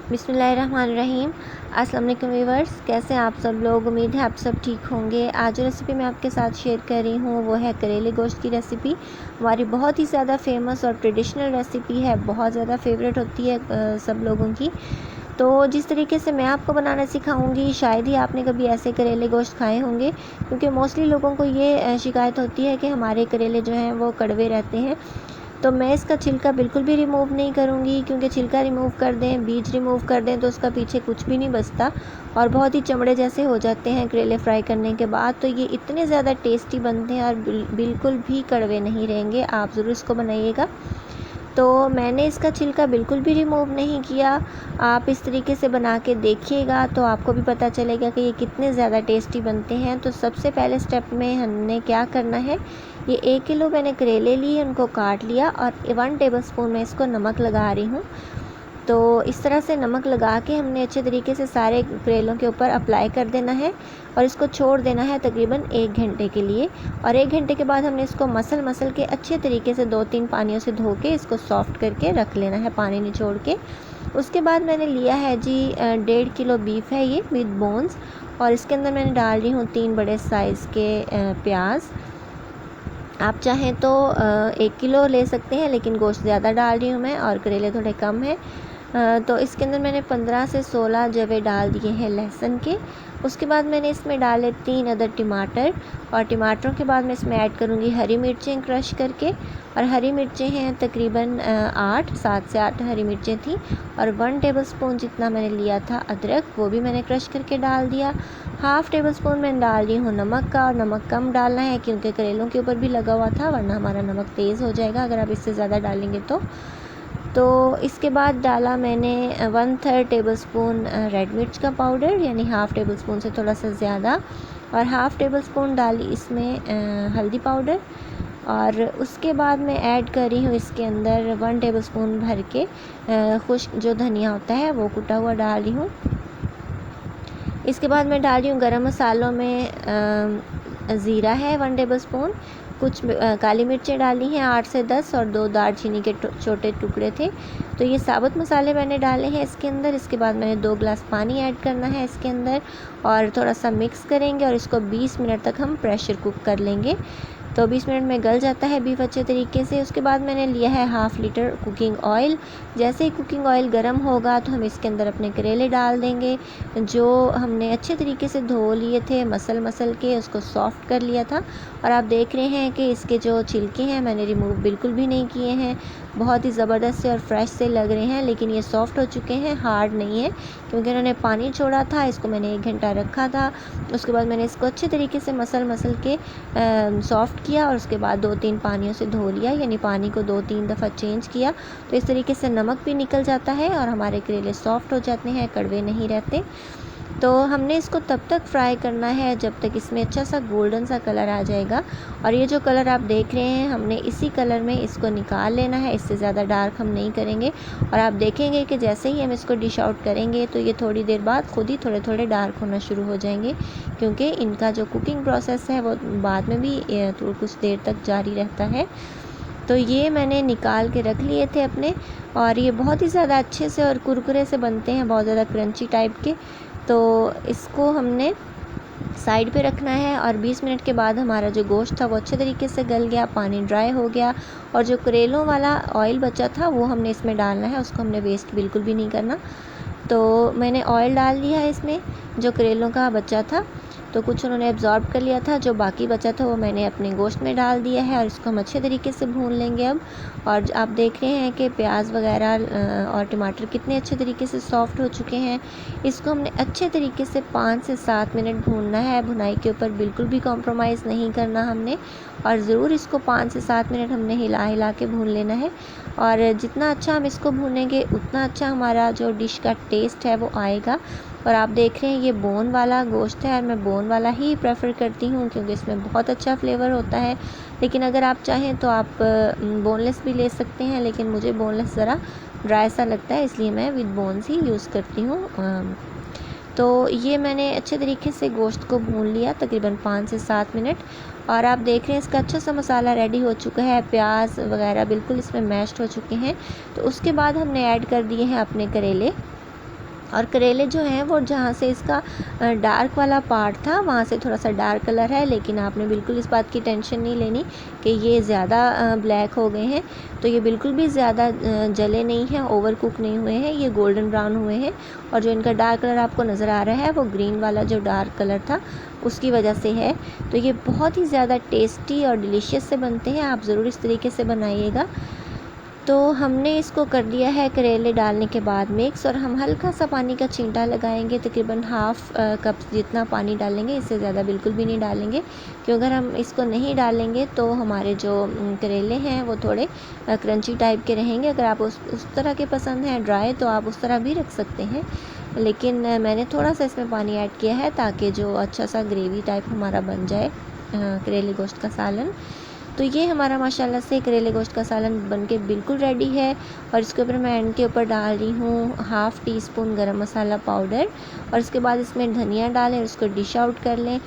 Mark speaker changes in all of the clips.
Speaker 1: बिस्मिल्लाहिर्रहमानिर्रहीम। अस्सलाम वालेकुम व्यूअर्स, कैसे हैं आप सब लोग। उम्मीद है आप सब ठीक होंगे। आज जो रेसिपी मैं आपके साथ शेयर कर रही हूँ वो है करेले गोश्त की रेसिपी। हमारी बहुत ही ज़्यादा फेमस और ट्रेडिशनल रेसिपी है, बहुत ज़्यादा फेवरेट होती है सब लोगों की। तो जिस तरीके से मैं आपको बनाना सिखाऊंगी, शायद ही आपने कभी ऐसे करेले गोश्त खाए होंगे, क्योंकि मोस्टली लोगों को ये शिकायत होती है कि हमारे करेले जो हैं वो कड़वे रहते हैं। तो मैं इसका छिलका बिल्कुल भी रिमूव नहीं करूँगी, क्योंकि छिलका रिमूव कर दें, बीज रिमूव कर दें तो उसका पीछे कुछ भी नहीं बचता और बहुत ही चमड़े जैसे हो जाते हैं करेले फ्राई करने के बाद। तो ये इतने ज़्यादा टेस्टी बनते हैं और बिल्कुल भी कड़वे नहीं रहेंगे। आप ज़रूर इसको बनाइएगा। तो मैंने इसका छिलका बिल्कुल भी रिमूव नहीं किया। आप इस तरीके से बना के देखिएगा तो आपको भी पता चलेगा कि ये कितने ज़्यादा टेस्टी बनते हैं। तो सबसे पहले स्टेप में हमने क्या करना है, ये 1 किलो मैंने करेले लिए, उनको काट लिया और 1 टेबलस्पून में इसको नमक लगा रही हूँ। तो इस तरह से नमक लगा के हमने अच्छे तरीके से सारे करेलों के ऊपर अप्लाई कर देना है और इसको छोड़ देना है तकरीबन 1 घंटे के लिए। और 1 घंटे के बाद हमने इसको मसल के अच्छे तरीके से 2-3 पानियों से धो के इसको सॉफ़्ट करके रख लेना है, पानी निचोड़ के। उसके बाद मैंने लिया है जी 1.5 किलो बीफ है ये विद बोन्स, और इसके अंदर मैंने डाल रही हूँ 3 बड़े साइज़ के प्याज। आप चाहें तो 1 किलो ले सकते हैं, लेकिन गोश्त ज़्यादा डाल रही हूँ मैं और करेले थोड़े कम हैं। तो इसके अंदर मैंने 15 से 16 जवे डाल दिए हैं लहसुन के। उसके बाद मैंने इसमें डाले 3 अदर टमाटर, और टमाटरों के बाद मैं इसमें ऐड करूँगी हरी मिर्चें क्रश करके। और हरी मिर्चें हैं तकरीबन 7 से 8 हरी मिर्चें थी। और 1 टेबलस्पून जितना मैंने लिया था अदरक, वो भी मैंने क्रश करके डाल दिया। हाफ़ टेबलस्पून मैं डाल रही हूँ नमक का, और नमक कम डालना है क्योंकि करेलों के ऊपर भी लगा हुआ था, वरना हमारा नमक तेज़ हो जाएगा अगर आप इससे ज़्यादा डालेंगे तो इसके बाद डाला मैंने 1/3 टेबलस्पून रेड मिर्च का पाउडर, यानी हाफ़ टेबलस्पून से थोड़ा सा ज़्यादा। और हाफ़ टेबलस्पून डाली इसमें हल्दी पाउडर। और उसके बाद मैं ऐड कर रही हूँ इसके अंदर 1 टेबलस्पून भर के खुश्क जो धनिया होता है वो कुटा हुआ डाल रही हूँ। इसके बाद मैं डाल रही हूँ गरम मसालों में ज़ीरा है 1 टेबलस्पून, कुछ काली मिर्चें डाली हैं 8 से 10, और 2 दालचीनी के छोटे टुकड़े थे। तो ये साबुत मसाले मैंने डाले हैं इसके अंदर। इसके बाद मैंने 2 गिलास पानी ऐड करना है इसके अंदर और थोड़ा सा मिक्स करेंगे और इसको 20 मिनट तक हम प्रेशर कुक कर लेंगे। तो 20 मिनट में गल जाता है बीफ अच्छे तरीके से। उसके बाद मैंने लिया है 1/2 लीटर कुकिंग ऑयल। जैसे ही कुकिंग ऑयल गर्म होगा तो हम इसके अंदर अपने करेले डाल देंगे, जो हमने अच्छे तरीके से धो लिए थे, मसल के उसको सॉफ़्ट कर लिया था। और आप देख रहे हैं कि इसके जो छिलके हैं मैंने रिमूव बिल्कुल भी नहीं किए हैं। बहुत ही ज़बरदस्त से और फ्रेश से लग रहे हैं, लेकिन ये सॉफ़्ट हो चुके हैं, हार्ड नहीं है, क्योंकि उन्होंने पानी छोड़ा था। इसको मैंने 1 घंटा रखा था। उसके बाद मैंने इसको अच्छे तरीके से मसल के सॉफ़्ट किया और उसके बाद 2-3 पानियों से धो लिया, यानी पानी को 2-3 दफ़ा चेंज किया। तो इस तरीके से नमक भी निकल जाता है और हमारे करेले सॉफ़्ट हो जाते हैं, कड़वे नहीं रहते। तो हमने इसको तब तक फ्राई करना है जब तक इसमें अच्छा सा गोल्डन सा कलर आ जाएगा। और ये जो कलर आप देख रहे हैं, हमने इसी कलर में इसको निकाल लेना है, इससे ज़्यादा डार्क हम नहीं करेंगे। और आप देखेंगे कि जैसे ही हम इसको डिश आउट करेंगे तो ये थोड़ी देर बाद खुद ही थोड़े थोड़े डार्क होना शुरू हो जाएंगे, क्योंकि इनका जो कुकिंग प्रोसेस है वो बाद में भी तो कुछ देर तक जारी रहता है। तो ये मैंने निकाल के रख लिए थे अपने, और ये बहुत ही ज़्यादा अच्छे से और कुरकुरे से बनते हैं, बहुत ज़्यादा क्रंची टाइप के। तो इसको हमने साइड पे रखना है। और 20 मिनट के बाद हमारा जो गोश्त था वो अच्छे तरीके से गल गया, पानी ड्राई हो गया, और जो करेलों वाला ऑयल बचा था वो हमने इसमें डालना है, उसको हमने वेस्ट बिल्कुल भी नहीं करना। तो मैंने ऑयल डाल दिया है इसमें, जो करेलों का बचा था तो कुछ उन्होंने एब्जॉर्ब कर लिया था, जो बाकी बचा था वो मैंने अपने गोश्त में डाल दिया है। और इसको हम अच्छे तरीके से भून लेंगे अब। और आप देख रहे हैं कि प्याज वगैरह और टमाटर कितने अच्छे तरीके से सॉफ़्ट हो चुके हैं। इसको हमने अच्छे तरीके से 5 से 7 मिनट भूनना है, भुनाई के ऊपर बिल्कुल भी कॉम्प्रोमाइज़ नहीं करना हमने। और ज़रूर इसको 5 से 7 मिनट हमने हिला के भून लेना है। और जितना अच्छा हम इसको भूनेंगे उतना अच्छा हमारा जो डिश का टेस्ट है वो आएगा। और आप देख रहे हैं ये बोन वाला गोश्त है, और मैं बोन वाला ही प्रेफर करती हूँ क्योंकि इसमें बहुत अच्छा फ्लेवर होता है। लेकिन अगर आप चाहें तो आप बोनलेस भी ले सकते हैं, लेकिन मुझे बोनलेस ज़रा ड्राई सा लगता है, इसलिए मैं विद बोन्स ही यूज़ करती हूँ। तो ये मैंने अच्छे तरीके से गोश्त को भून लिया तकरीबन 5 से 7 मिनट। और आप देख रहे हैं इसका अच्छा सा मसाला रेडी हो चुका है, प्याज वगैरह बिल्कुल इसमें मैश्ड हो चुके हैं। तो उसके बाद हमने ऐड कर दिए हैं अपने करेले। और करेले जो हैं वो जहाँ से इसका डार्क वाला पार्ट था वहाँ से थोड़ा सा डार्क कलर है, लेकिन आपने बिल्कुल इस बात की टेंशन नहीं लेनी कि ये ज़्यादा ब्लैक हो गए हैं। तो ये बिल्कुल भी ज़्यादा जले नहीं हैं, ओवर कुक नहीं हुए हैं, ये गोल्डन ब्राउन हुए हैं। और जो इनका डार्क कलर आपको नज़र आ रहा है वो ग्रीन वाला जो डार्क कलर था उसकी वजह से है। तो ये बहुत ही ज़्यादा टेस्टी और डिलीशियस से बनते हैं, आप ज़रूर इस तरीके से बनाइएगा। तो हमने इसको कर दिया है करेले डालने के बाद मिक्स, और हम हल्का सा पानी का छींटा लगाएंगे, तकरीबन हाफ़ कप जितना पानी डालेंगे, इससे ज़्यादा बिल्कुल भी नहीं डालेंगे, क्योंकि अगर हम इसको नहीं डालेंगे तो हमारे जो करेले हैं वो थोड़े क्रंची टाइप के रहेंगे। अगर आप उस तरह के पसंद हैं ड्राई तो आप उस तरह भी रख सकते हैं, लेकिन मैंने थोड़ा सा इसमें पानी ऐड किया है ताकि जो अच्छा सा ग्रेवी टाइप हमारा बन जाए करेले गोश्त का सालन। तो ये हमारा माशाल्लाह से करेले गोश्त का सालन बनके बिल्कुल रेडी है। और इसके ऊपर मैं एंड के ऊपर डाल रही हूँ हाफ़ टी स्पून गरम मसाला पाउडर, और इसके बाद इसमें धनिया डालें, उसको डिश आउट कर लें।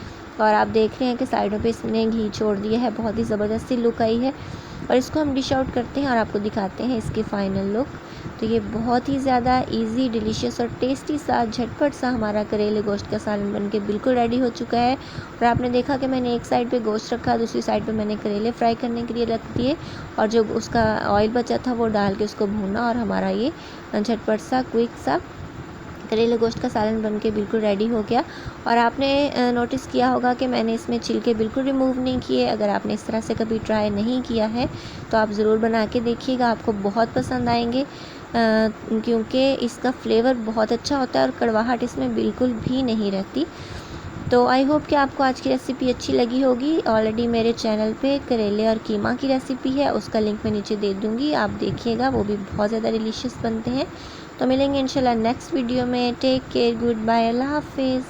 Speaker 1: और आप देख रहे हैं कि साइडों पे इसने घी छोड़ दिया है, बहुत ही ज़बरदस्ती लुक आई है। और इसको हम डिश आउट करते हैं और आपको दिखाते हैं इसकी फ़ाइनल लुक। तो ये बहुत ही ज़्यादा इजी, डिलीशियस और टेस्टी सा झटपट सा हमारा करेले गोश्त का सालन बनके बिल्कुल रेडी हो चुका है। और आपने देखा कि मैंने एक साइड पे गोश्त रखा, दूसरी साइड पे मैंने करेले फ्राई करने के लिए रख दिए, और जो उसका ऑयल बचा था वो डाल के उसको भूना, और हमारा ये झटपट सा क्विक सा करेले गोश्त का सालन बनके बिल्कुल रेडी हो गया। और आपने नोटिस किया होगा कि मैंने इसमें छिलके बिल्कुल रिमूव नहीं किए। अगर आपने इस तरह से कभी ट्राई नहीं किया है तो आप ज़रूर बना के देखिएगा, आपको बहुत पसंद आएंगे, क्योंकि इसका फ्लेवर बहुत अच्छा होता है और कड़वाहट इसमें बिल्कुल भी नहीं रहती। तो आई होप कि आपको आज की रेसिपी अच्छी लगी होगी। ऑलरेडी मेरे चैनल पे करेले और कीमा की रेसिपी है, उसका लिंक मैं नीचे दे दूँगी, आप देखिएगा, वो भी बहुत ज़्यादा डिलीशियस बनते हैं। तो मिलेंगे इंशाल्लाह नेक्स्ट वीडियो में। टेक केयर, गुड बाय, अल्लाह हाफिज़।